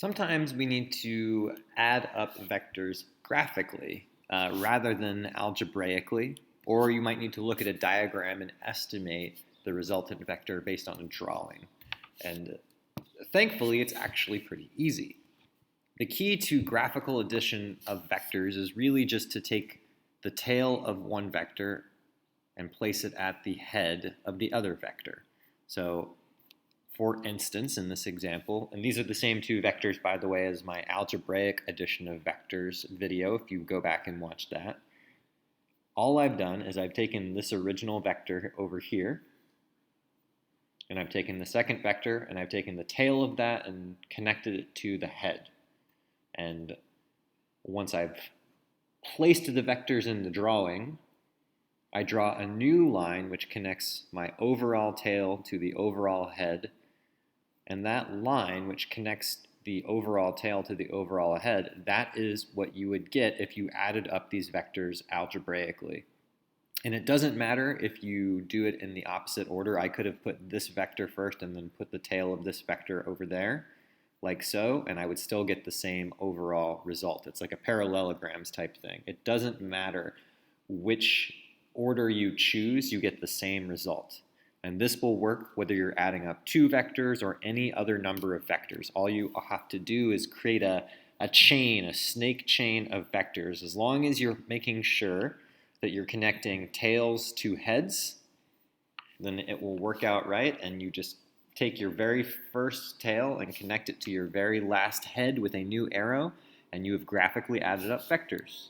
Sometimes we need to add up vectors graphically rather than algebraically, or you might need to look at a diagram and estimate the resultant vector based on a drawing. And thankfully, it's actually pretty easy. The key to graphical addition of vectors is really just to take the tail of one vector and place it at the head of the other vector. So for instance, in this example, and these are the same two vectors, by the way, as my algebraic addition of vectors video, if you go back and watch that. All I've done is I've taken this original vector over here, and I've taken the second vector, and I've taken the tail of that and connected it to the head. And once I've placed the vectors in the drawing, I draw a new line which connects my overall tail to the overall head, and that line which connects the overall tail to the overall head, that is what you would get if you added up these vectors algebraically. And it doesn't matter if you do it in the opposite order. I could have put this vector first and then put the tail of this vector over there, like so, and I would still get the same overall result. It's like a parallelograms type thing. It doesn't matter which order you choose, you get the same result. And this will work whether you're adding up two vectors or any other number of vectors. All you have to do is create a chain, a snake chain of vectors. As long as you're making sure that you're connecting tails to heads, then it will work out right, and you just take your very first tail and connect it to your very last head with a new arrow, and you have graphically added up vectors.